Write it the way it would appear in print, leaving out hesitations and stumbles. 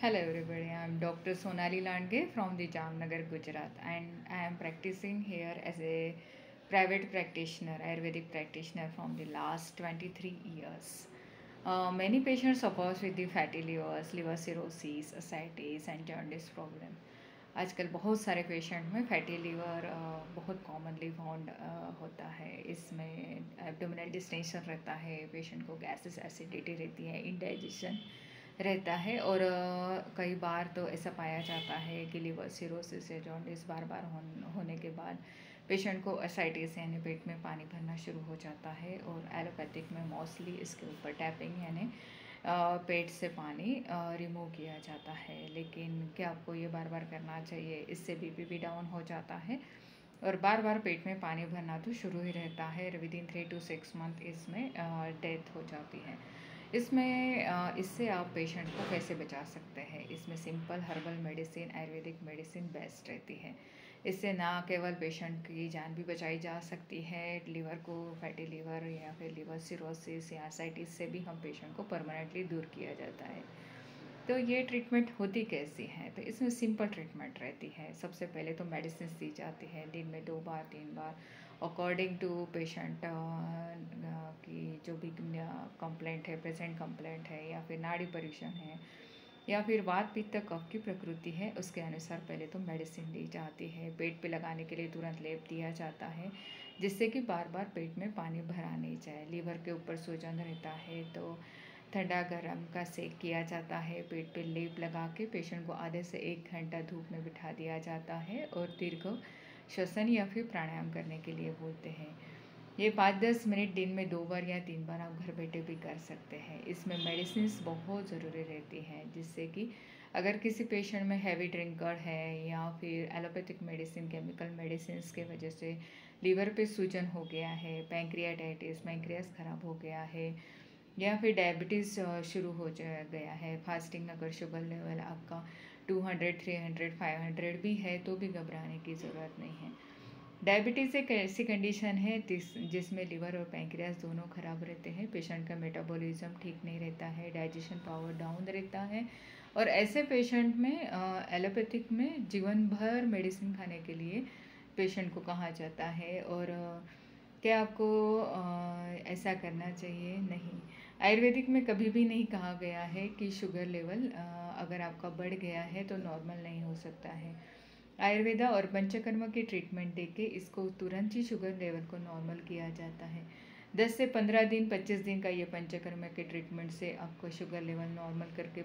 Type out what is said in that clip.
Hello everybody, I am Dr. Sonali Landge from the Jamnagar, Gujarat, and I am practicing here as a private practitioner, Ayurvedic practitioner from the last 23 years. Many patients suffer with the fatty livers, liver cirrhosis, ascites and jaundice problem. आजकल बहुत सारे patient में fatty liver बहुत commonly found होता है। इसमें abdominal distension रहता है, पेशेंट को गैसेस एसिडिटी रहती है, इंडाइजेशन रहता है और कई बार तो ऐसा पाया जाता है कि लिवर सिरोसिस या जॉन्डिस बार बार होने के बाद पेशेंट को एसाइटिस यानी पेट में पानी भरना शुरू हो जाता है। और एलोपैथिक में मोस्टली इसके ऊपर टैपिंग यानी पेट से पानी रिमूव किया जाता है। लेकिन क्या आपको ये बार बार करना चाहिए? इससे बीपी भी डाउन हो जाता है और बार बार पेट में पानी भरना तो शुरू ही रहता है। विदिन 3 to 6 मंथ इसमें डेथ हो जाती है। इसमें इससे आप पेशेंट को कैसे बचा सकते हैं? इसमें simple herbal medicine, Ayurvedic medicine best रहती है। इससे ना केवल पेशेंट की जान भी बचाई जा सकती है, लीवर को फैटी लीवर या फिर लिवर सिरोसिस या एसाइटिस से भी हम पेशेंट को परमानेंटली दूर किया जाता है। तो ये ट्रीटमेंट होती कैसी है? तो इसमें सिंपल ट्रीटमेंट रहती है। सबसे पहले तो मेडिसिन दी जाती है दिन में 2 बार 3 बार अकॉर्डिंग टू पेशेंट की जो भी कंप्लेंट है, प्रेजेंट कंप्लेंट है या फिर नाड़ी परीक्षण है या फिर वात पित्त कफ की प्रकृति है, उसके अनुसार पहले तो मेडिसिन दी जाती है। पेट पे लगाने के लिए तुरंत लेप दिया जाता है जिससे कि बार बार पेट में पानी भरा नहीं जाए। लीवर के ऊपर सूजन रहता है तो ठंडा गरम का सेक किया जाता है। पेट पे लेप लगा के पेशेंट को आधे से 1 घंटा धूप में बिठा दिया जाता है और दीर्घ श्वसन या फिर प्राणायाम करने के लिए बोलते हैं। ये 5-10 मिनट दिन में 2 बार या 3 बार आप घर बैठे भी कर सकते हैं। इसमें मेडिसिन्स बहुत ज़रूरी रहती हैं जिससे कि अगर किसी पेशेंट में हैवी ड्रिंकर है या फिर एलोपैथिक मेडिसिन, केमिकल मेडिसिन की वजह से लीवर पे सूजन हो गया है, पैंक्रियाटाइटिस, पैंक्रियास ख़राब हो गया है या फिर डायबिटीज़ शुरू हो गया है, फास्टिंग अगर शुगर लेवल आपका 200, 300, 500 भी है तो भी घबराने की ज़रूरत नहीं है। डायबिटीज़ एक ऐसी कंडीशन है जिसमें लिवर और पैंक्रियास दोनों खराब रहते हैं। पेशेंट का मेटाबॉलिज्म ठीक नहीं रहता है, डाइजेशन पावर डाउन रहता है और ऐसे पेशेंट में एलोपैथिक में जीवन भर मेडिसिन खाने के लिए पेशेंट को कहा जाता है। और क्या आपको ऐसा करना चाहिए? नहीं। आयुर्वेदिक में कभी भी नहीं कहा गया है कि शुगर लेवल अगर आपका बढ़ गया है तो नॉर्मल नहीं हो सकता है। आयुर्वेदा और पंचकर्म की ट्रीटमेंट देके इसको तुरंत ही शुगर लेवल को नॉर्मल किया जाता है। 10 से 15 दिन, 25 दिन का ये पंचकर्म के ट्रीटमेंट से आपको शुगर लेवल नॉर्मल करके